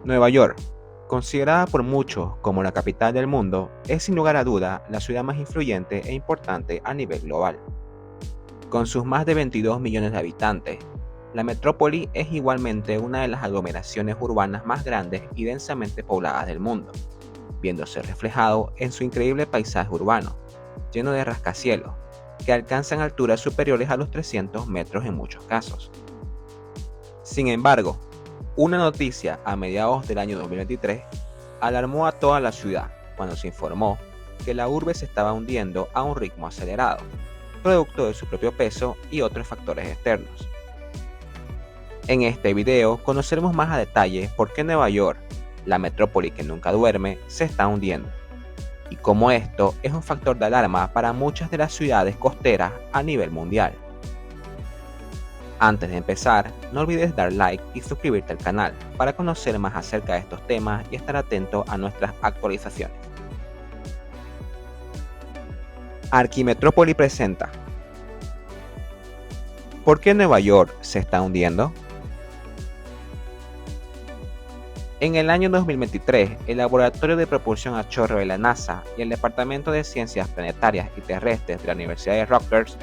Nueva York, considerada por muchos como la capital del mundo, es sin lugar a duda la ciudad más influyente e importante a nivel global. Con sus más de 22 millones de habitantes, la metrópoli es igualmente una de las aglomeraciones urbanas más grandes y densamente pobladas del mundo, viéndose reflejado en su increíble paisaje urbano, lleno de rascacielos, que alcanzan alturas superiores a los 300 metros en muchos casos. Sin embargo, una noticia a mediados del año 2023 alarmó a toda la ciudad cuando se informó que la urbe se estaba hundiendo a un ritmo acelerado, producto de su propio peso y otros factores externos. En este video conoceremos más a detalle por qué Nueva York, la metrópoli que nunca duerme, se está hundiendo, y cómo esto es un factor de alarma para muchas de las ciudades costeras a nivel mundial. Antes de empezar, no olvides dar like y suscribirte al canal para conocer más acerca de estos temas y estar atento a nuestras actualizaciones. Arquimetrópoli presenta: ¿por qué Nueva York se está hundiendo? En el año 2023, el Laboratorio de Propulsión a Chorro de la NASA y el Departamento de Ciencias Planetarias y Terrestres de la Universidad de Rutgers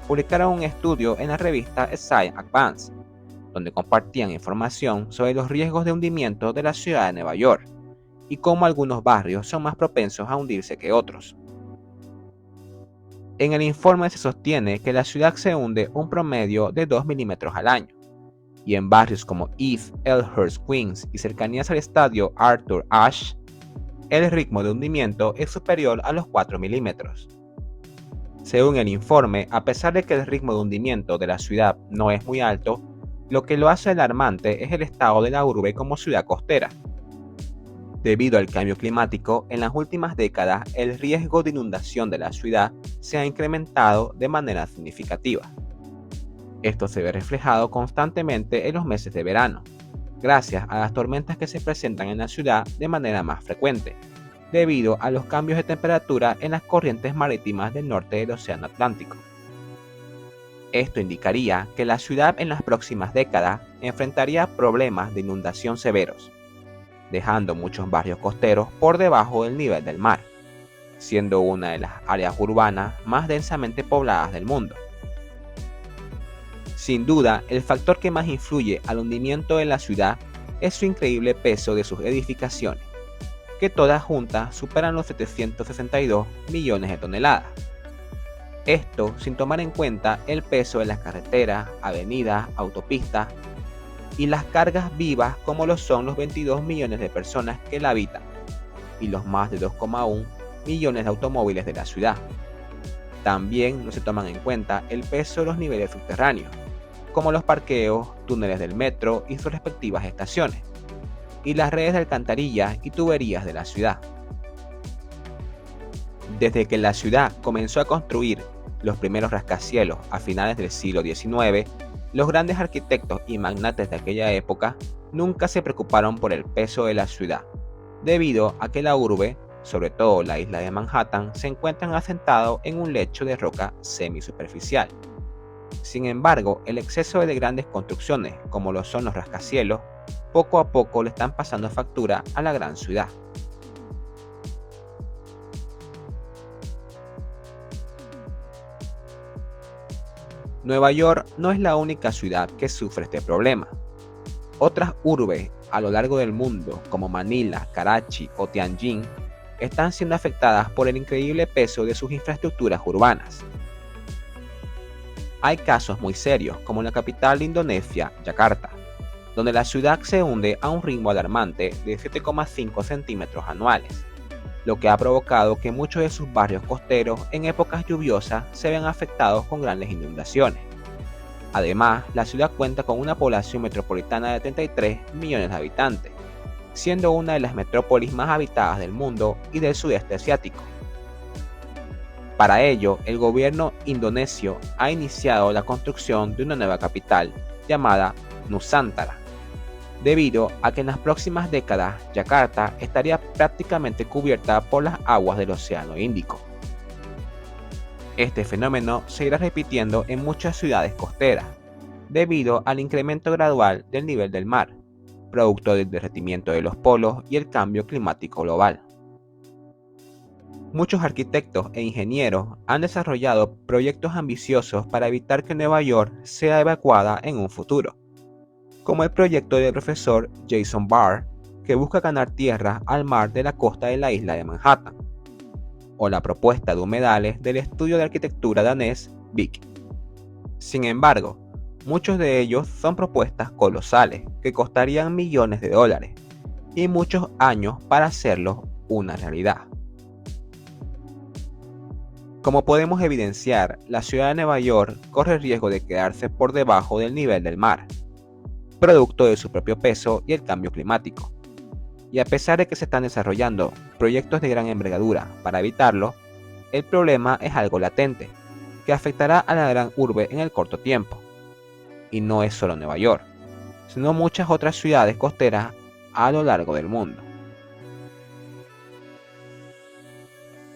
publicaron un estudio en la revista Science Advance, donde compartían información sobre los riesgos de hundimiento de la ciudad de Nueva York y cómo algunos barrios son más propensos a hundirse que otros. En el informe se sostiene que la ciudad se hunde un promedio de 2 milímetros al año, y en barrios como East Elmhurst, Queens y cercanías al estadio Arthur Ashe, el ritmo de hundimiento es superior a los 4 milímetros. Según el informe, a pesar de que el ritmo de hundimiento de la ciudad no es muy alto, lo que lo hace alarmante es el estado de la urbe como ciudad costera. Debido al cambio climático, en las últimas décadas el riesgo de inundación de la ciudad se ha incrementado de manera significativa. Esto se ve reflejado constantemente en los meses de verano, gracias a las tormentas que se presentan en la ciudad de manera más frecuente, debido a los cambios de temperatura en las corrientes marítimas del norte del Océano Atlántico. Esto indicaría que la ciudad en las próximas décadas enfrentaría problemas de inundación severos, dejando muchos barrios costeros por debajo del nivel del mar, siendo una de las áreas urbanas más densamente pobladas del mundo. Sin duda, el factor que más influye al hundimiento de la ciudad es su increíble peso de sus edificaciones, que todas juntas superan los 762 millones de toneladas. Esto sin tomar en cuenta el peso de las carreteras, avenidas, autopistas y las cargas vivas como lo son los 22 millones de personas que la habitan y los más de 2,1 millones de automóviles de la ciudad. También no se toman en cuenta el peso de los niveles subterráneos, como los parqueos, túneles del metro y sus respectivas estaciones, y las redes de alcantarillas y tuberías de la ciudad. Desde que la ciudad comenzó a construir los primeros rascacielos a finales del siglo XIX, los grandes arquitectos y magnates de aquella época nunca se preocuparon por el peso de la ciudad, debido a que la urbe, sobre todo la isla de Manhattan, se encuentran asentados en un lecho de roca semisuperficial. Sin embargo, el exceso de grandes construcciones, como lo son los rascacielos, poco a poco le están pasando factura a la gran ciudad. Nueva York no es la única ciudad que sufre este problema. Otras urbes a lo largo del mundo, como Manila, Karachi o Tianjin, están siendo afectadas por el increíble peso de sus infraestructuras urbanas. Hay casos muy serios, como en la capital de Indonesia, Yakarta, donde la ciudad se hunde a un ritmo alarmante de 7,5 centímetros anuales, lo que ha provocado que muchos de sus barrios costeros en épocas lluviosas se vean afectados con grandes inundaciones. Además, la ciudad cuenta con una población metropolitana de 33 millones de habitantes, siendo una de las metrópolis más habitadas del mundo y del sudeste asiático. Para ello, el gobierno indonesio ha iniciado la construcción de una nueva capital llamada Nusantara, debido a que en las próximas décadas Yakarta estaría prácticamente cubierta por las aguas del Océano Índico. Este fenómeno se irá repitiendo en muchas ciudades costeras, debido al incremento gradual del nivel del mar, producto del derretimiento de los polos y el cambio climático global. Muchos arquitectos e ingenieros han desarrollado proyectos ambiciosos para evitar que Nueva York sea evacuada en un futuro, como el proyecto del profesor Jason Barr, que busca ganar tierra al mar de la costa de la isla de Manhattan, o la propuesta de humedales del estudio de arquitectura danés Vic. Sin embargo, muchos de ellos son propuestas colosales que costarían millones de dólares y muchos años para hacerlos una realidad. Como podemos evidenciar, la ciudad de Nueva York corre el riesgo de quedarse por debajo del nivel del mar, producto de su propio peso y el cambio climático. Y a pesar de que se están desarrollando proyectos de gran envergadura para evitarlo, el problema es algo latente, que afectará a la gran urbe en el corto tiempo. Y no es solo Nueva York, sino muchas otras ciudades costeras a lo largo del mundo.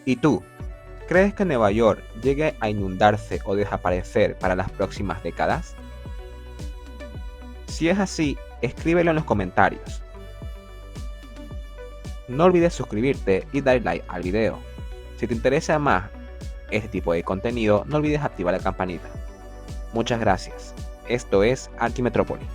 ¿Y tú? ¿Crees que Nueva York llegue a inundarse o desaparecer para las próximas décadas? Si es así, escríbelo en los comentarios. No olvides suscribirte y dar like al video. Si te interesa más este tipo de contenido, no olvides activar la campanita. Muchas gracias. Esto es Archimetrópoli.